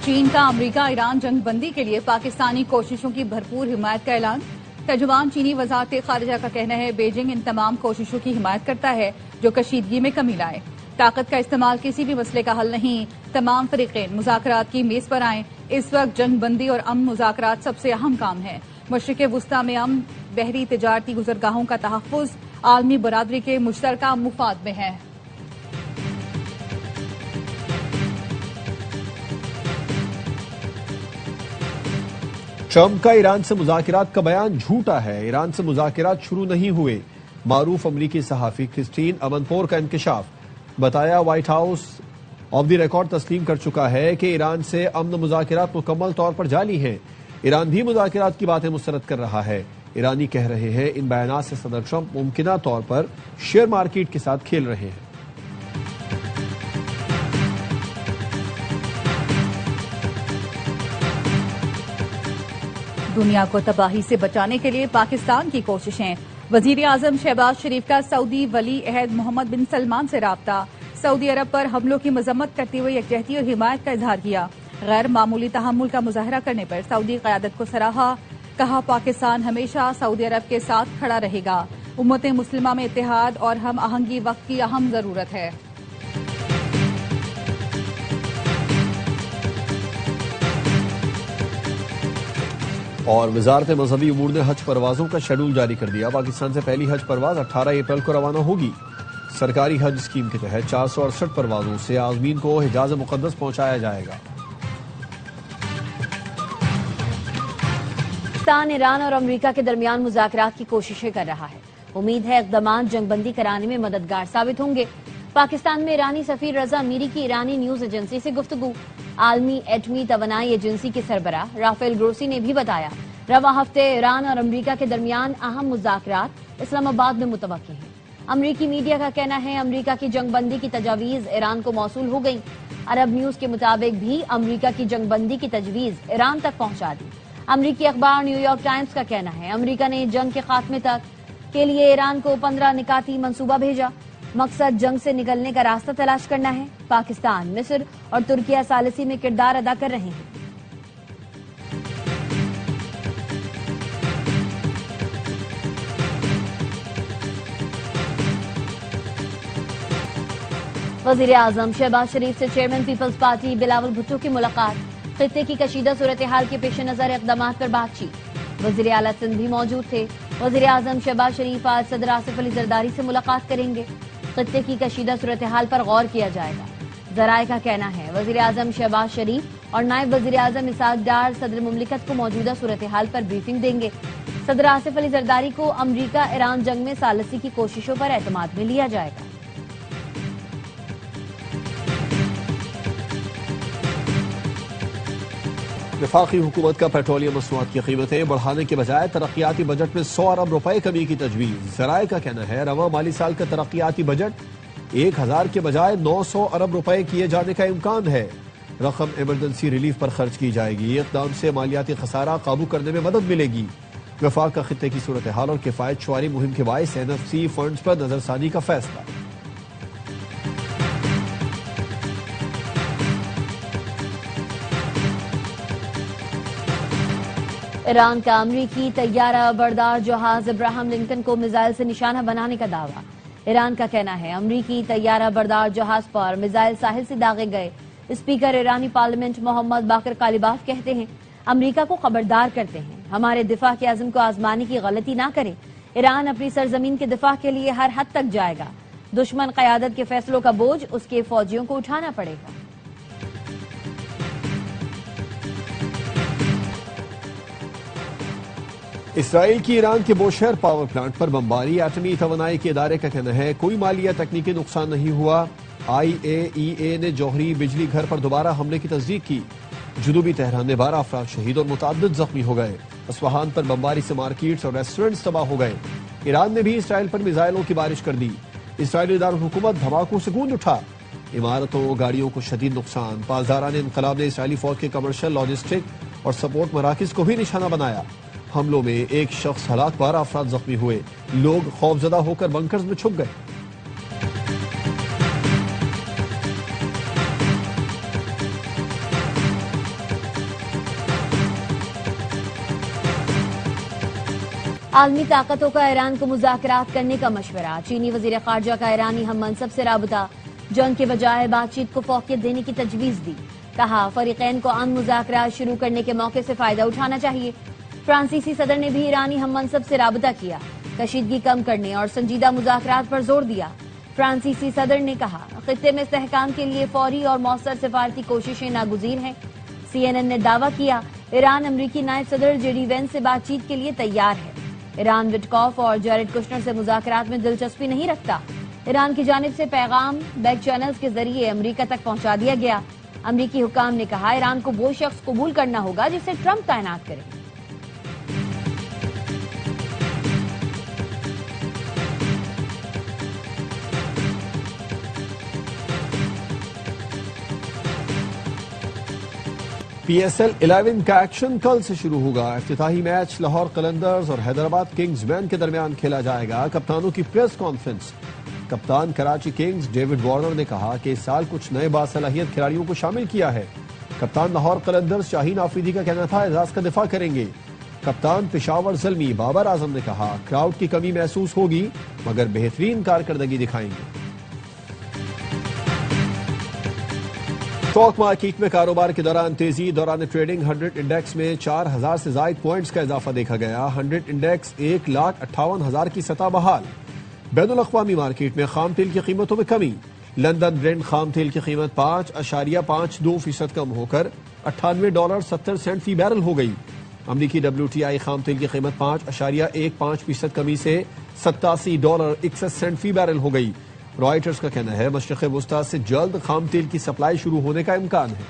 چین کا امریکہ ایران جنگ بندی کے لیے پاکستانی کوششوں کی بھرپور حمایت کا اعلان۔ ترجمان چینی وزارت خارجہ کا کہنا ہے بیجنگ ان تمام کوششوں کی حمایت کرتا ہے جو کشیدگی میں کمی لائے۔ طاقت کا استعمال کسی بھی مسئلے کا حل نہیں، تمام فریقین مذاکرات کی میز پر آئیں۔ اس وقت جنگ بندی اور امن مذاکرات سب سے اہم کام ہے۔ مشرق وسطی میں امن، بحری تجارتی گزرگاہوں کا تحفظ عالمی برادری کے مشترکہ مفاد میں ہے۔ ٹرمپ کا ایران سے مذاکرات کا بیان جھوٹا ہے، ایران سے مذاکرات شروع نہیں ہوئے۔ معروف امریکی صحافی کرسٹین امنپور کا انکشاف، بتایا white house of the record تسلیم کر چکا ہے کہ ایران سے امن مذاکرات مکمل طور پر جاری ہیں۔ ایران بھی مذاکرات کی باتیں مسترد کر رہا ہے۔ ایرانی کہہ رہے ہیں ان بیانات سے صدر ٹرمپ ممکنہ طور پر شیئر مارکیٹ کے ساتھ کھیل رہے ہیں۔ دنیا کو تباہی سے بچانے کے لیے پاکستان کی کوششیں۔ وزیر اعظم شہباز شریف کا سعودی ولی عہد محمد بن سلمان سے رابطہ۔ سعودی عرب پر حملوں کی مذمت کرتے ہوئے یکجہتی اور حمایت کا اظہار کیا۔ غیر معمولی تحمل کا مظاہرہ کرنے پر سعودی قیادت کو سراہا، کہا پاکستان ہمیشہ سعودی عرب کے ساتھ کھڑا رہے گا۔ امت مسلمہ میں اتحاد اور ہم آہنگی وقت کی اہم ضرورت ہے۔ اور وزارت مذہبی امور نے حج پروازوں کا شیڈول جاری کر دیا۔ پاکستان سے پہلی حج پرواز 18 اپریل کو روانہ ہوگی۔ سرکاری حج اسکیم کے تحت 468 پروازوں سے عازمین کو حجاز مقدس پہنچایا جائے گا۔ پاکستان ایران اور امریکہ کے درمیان مذاکرات کی کوششیں کر رہا ہے۔ امید ہے اقدامات جنگ بندی کرانے میں مددگار ثابت ہوں گے۔ پاکستان میں ایرانی سفیر رضا میری کی ایرانی نیوز ایجنسی سے گفتگو۔ عالمی ایٹمی توانائی ایجنسی کے سربراہ رافیل گروسی نے بھی بتایا رواں ہفتے ایران اور امریکہ کے درمیان اہم مذاکرات اسلام آباد میں متوقع ہیں۔ امریکی میڈیا کا کہنا ہے امریکہ کی جنگ بندی کی تجاویز ایران کو موصول ہو گئیں۔ عرب نیوز کے مطابق بھی امریکہ کی جنگ بندی کی تجویز ایران تک پہنچا دی۔ امریکی اخبار نیو یارک ٹائمز کا کہنا ہے امریکہ نے جنگ کے خاتمے تک کے لیے ایران کو 15 نکاتی منصوبہ بھیجا۔ مقصد جنگ سے نکلنے کا راستہ تلاش کرنا ہے۔ پاکستان، مصر اور ترکیہ ثالثی میں کردار ادا کر رہے ہیں۔ وزیر اعظم شہباز شریف سے chairman Peoples Party Bilawal Bhutto کی ملاقات۔ خطے کی کشیدہ صورتحال کے پیش نظر اقدامات پر بات چیت۔ وزیر اعلیٰ سندھ بھی موجود تھے۔ وزیر اعظم شہباز شریف آج صدر آصف علی زرداری سے ملاقات کریں گے۔ خطے کی کشیدہ صورتحال پر غور کیا جائے گا۔ ذرائع کا کہنا ہے وزیر اعظم شہباز شریف اور نائب وزیر اعظم اسحاق ڈار صدر مملکت کو موجودہ صورتحال پر بریفنگ دیں گے۔ صدر آصف علی زرداری کو امریکہ ایران جنگ میں ثالثی کی کوششوں پر اعتماد میں لیا جائے گا۔ وفاقی حکومت کا پیٹرولیم مصنوعات کی قیمتیں بڑھانے کے بجائے ترقیاتی بجٹ میں 100 ارب روپے کمی کی تجویز۔ ذرائع کا کہنا ہے رواں مالی سال کا ترقیاتی بجٹ 1000 کے بجائے 900 ارب روپے کیے جانے کا امکان ہے۔ رقم ایمرجنسی ریلیف پر خرچ کی جائے گی۔ اقدام سے مالیاتی خسارہ قابو کرنے میں مدد ملے گی۔ وفاق کا خطے کی صورتحال اور کفایت شماری مہم کے باعث NFC فنڈز پر نظر ثانی کا فیصلہ۔ ایران کا امریکی طیارہ بردار جہاز ابراہم لنکن کو میزائل سے نشانہ بنانے کا دعویٰ۔ ایران کا کہنا ہے امریکی طیارہ بردار جہاز پر میزائل ساحل سے داغے گئے۔ اسپیکر ایرانی پارلیمنٹ محمد باقر قالیباف کہتے ہیں امریکہ کو خبردار کرتے ہیں ہمارے دفاع کے عزم کو آزمانے کی غلطی نہ کرے۔ ایران اپنی سرزمین کے دفاع کے لیے ہر حد تک جائے گا۔ دشمن قیادت کے فیصلوں کا بوجھ اس کے فوجیوں کو اٹھانا پڑے گا۔ اسرائیل کی ایران کے بوشہر پاور پلانٹ پر بمباری۔ ایٹمی توانائی کے ادارے کا کہنا ہے کوئی مالی یا تکنیکی نقصان نہیں ہوا۔ IAEA نے جوہری بجلی گھر پر دوبارہ حملے کی تصدیق کی۔ جنوبی تہران میں 12 افراد شہید اور متعدد زخمی ہو گئے۔ اصفہان پر بمباری سے مارکیٹس اور ریسٹورنٹس تباہ ہو گئے۔ ایران نے بھی اسرائیل پر میزائلوں کی بارش کر دی۔ اسرائیلی دارالحکومت دھماکوں سے گونج اٹھا۔ عمارتوں گاڑیوں کو شدید نقصان۔ پاسداران انقلاب نے اسرائیلی فوج کے کمرشل، لاجسٹک اور سپورٹ مراکز کو بھی نشانہ بنایا۔ حملوں میں ایک شخص ہلاک، 12 افراد زخمی ہوئے۔ لوگ خوفزدہ ہو کر بنکرز میں چھپ گئے۔ عالمی طاقتوں کا ایران کو مذاکرات کرنے کا مشورہ، چینی وزیر خارجہ کا ایرانی ہم منصب سے رابطہ، جنگ کے بجائے بات چیت کو فوقیت دینے کی تجویز دی، کہا فریقین کو امن مذاکرات شروع کرنے کے موقع سے فائدہ اٹھانا چاہیے۔ فرانسیسی صدر نے بھی ایرانی ہم منصب سے رابطہ کیا، کشیدگی کم کرنے اور سنجیدہ مذاکرات پر زور دیا۔ فرانسیسی صدر نے کہا خطے میں استحکام کے لیے فوری اور مؤثر سفارتی کوششیں ناگزیر ہیں۔ CNN نے دعویٰ کیا ایران امریکی نائب صدر جے ڈی وینس سے بات چیت کے لیے تیار ہے۔ ایران وٹکوف اور جیریڈ کشنر سے مذاکرات میں دلچسپی نہیں رکھتا۔ ایران کی جانب سے پیغام بیک چینلز کے ذریعے امریکہ تک پہنچا دیا گیا۔ امریکی حکام نے کہا ایران کو وہ شخص قبول کرنا ہوگا جسے ٹرمپ تعینات کرے۔ PSL 11 کا ایکشن کل سے شروع ہوگا۔ افتتاحی میچ لاہور قلندرز اور حیدرآباد کنگز مین کے درمیان کھیلا جائے گا۔ کپتانوں کی پریس کانفرنس، کپتان کراچی کنگز ڈیوڈ وارنر نے کہا کہ اس سال کچھ نئے باصلاحیت کھلاڑیوں کو شامل کیا ہے۔ کپتان لاہور قلندرز شاہین آفریدی کا کہنا تھا اعزاز کا دفاع کریں گے۔ کپتان پشاور زلمی بابر اعظم نے کہا کراؤڈ کی کمی محسوس ہوگی مگر بہترین کارکردگی دکھائیں گے۔ اسٹاک مارکیٹ میں کاروبار کے دوران تیزی، دوران ٹریڈنگ 100 انڈیکس میں 4000 سے زائد پوائنٹس کا اضافہ دیکھا گیا۔ 100 انڈیکس 1,58,000 کی سطح بحال۔ بین الاقوامی مارکیٹ میں خام تیل کی قیمتوں میں کمی، لندن برنٹ خام تیل کی قیمت 5.52% کم ہو کر $98.70 فی بیرل ہو گئی۔ امریکی WTI خام تیل کی قیمت 5.15% کمی سے $87.61 فی بیرل ہو گئی۔ رائٹرز کا کہنا ہے مشرق وسطی سے جلد خام تیل کی سپلائی شروع ہونے کا امکان ہے۔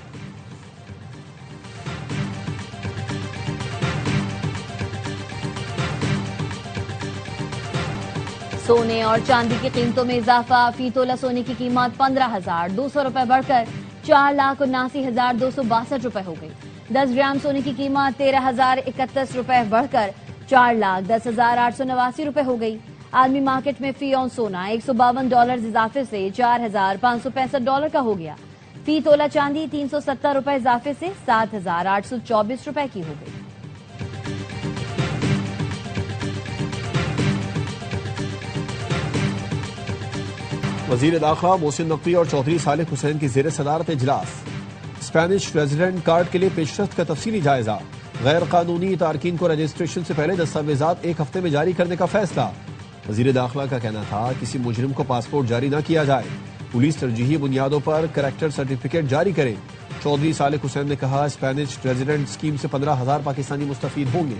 سونے اور چاندی کی قیمتوں میں اضافہ، فی تولہ سونے کی قیمت 15,200 روپے بڑھ کر 4,79,262 روپے ہو گئی۔ 10 گرام سونے کی قیمت 13,031 روپے بڑھ کر 4,10,889 روپے ہو گئی۔ عالمی مارکیٹ میں فی اون سونا $152 اضافے سے $4,565 کا ہو گیا۔ فی تولہ چاندی 370 روپے اضافے سے 7,824 روپے کی ہو گئی۔ وزیر داخلہ محسن نقوی اور چودھری صالح حسین کی زیر صدارت اجلاس۔ اسپینش ریزیڈنٹ کارڈ کے لیے پیشرفت کا تفصیلی جائزہ، غیر قانونی تارکین کو رجسٹریشن سے پہلے دستاویزات 1 ہفتے میں جاری کرنے کا فیصلہ۔ وزیر داخلہ کا کہنا تھا کسی مجرم کو پاسپورٹ جاری نہ کیا جائے، پولیس ترجیحی بنیادوں پر کریکٹر سرٹیفکیٹ جاری کرے۔ چودھری صالح حسین نے کہا اسپینش ریزیڈنٹ اسکیم سے 15,000 پاکستانی مستفید ہوں گے۔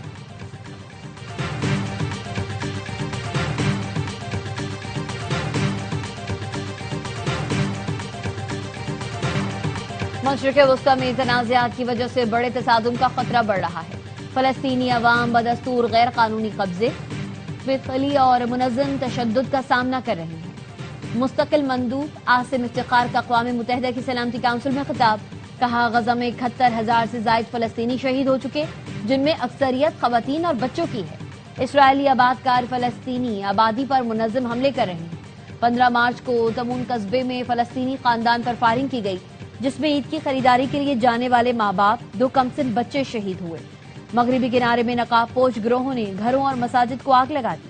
مشرق وسطی میں تنازعات کی وجہ سے بڑے تصادم کا خطرہ بڑھ رہا ہے۔ فلسطینی عوام بدستور غیر قانونی قبضے، فعلی اور منظم تشدد کا سامنا کر رہے ہیں۔ مستقل مندوب عاصم افتخار کا اقوام متحدہ کی سلامتی کونسل میں خطاب، کہا غزہ میں 71,000 سے زائد فلسطینی شہید ہو چکے، جن میں اکثریت خواتین اور بچوں کی ہے۔ اسرائیلی آباد کار فلسطینی آبادی پر منظم حملے کر رہے ہیں۔ 15 مارچ کو تمون قصبے میں فلسطینی خاندان پر فائرنگ کی گئی، جس میں عید کی خریداری کے لیے جانے والے ماں باپ، 2 کمسن بچے شہید ہوئے۔ مغربی کنارے میں نقاب پوش گروہوں نے گھروں اور مساجد کو آگ لگا دی۔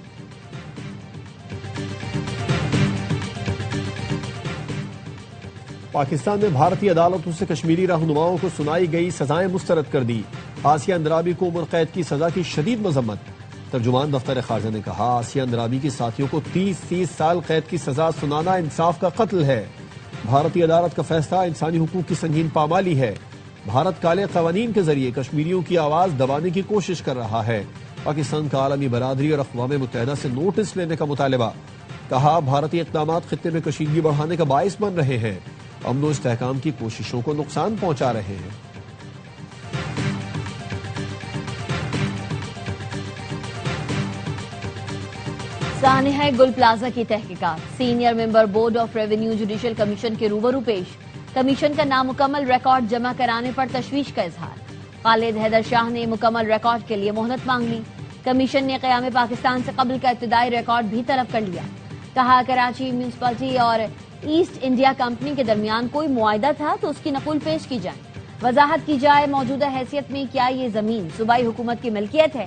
پاکستان میں بھارتی عدالتوں سے کشمیری رہنماؤں کو سنائی گئی سزائیں مسترد کر دی۔ آسیہ اندرابی کو عمر قید کی سزا کی شدید مذمت۔ ترجمان دفتر خارجہ نے کہا آسیہ اندرابی کے ساتھیوں کو 30 سال قید کی سزا سنانا انصاف کا قتل ہے۔ بھارتی عدالت کا فیصلہ انسانی حقوق کی سنگین پامالی ہے۔ بھارت کالے قوانین کے ذریعے کشمیریوں کی آواز دبانے کی کوشش کر رہا ہے۔ پاکستان کا عالمی برادری اور اقوام متحدہ سے نوٹس لینے کا مطالبہ۔ کہا بھارتی اقدامات خطے میں کشیدگی بڑھانے کا باعث بن رہے ہیں، امن و استحکام کی کوششوں کو نقصان پہنچا رہے ہیں۔ سانحہ گل پلازا کی تحقیقات، senior member board of revenue judicial commission کے روبرو پیش، کمیشن کا نامکمل ریکارڈ جمع کرانے پر تشویش کا اظہار۔ خالد حیدر شاہ نے مکمل ریکارڈ کے لیے مہلت مانگ لی۔ کمیشن نے قیام پاکستان سے قبل کا ابتدائی ریکارڈ بھی طلب کر لیا۔ کہا کراچی میونسپلٹی اور ایسٹ انڈیا کمپنی کے درمیان کوئی معاہدہ تھا تو اس کی نقول پیش کی جائے، وضاحت کی جائے موجودہ حیثیت میں کیا یہ زمین صوبائی حکومت کی ملکیت ہے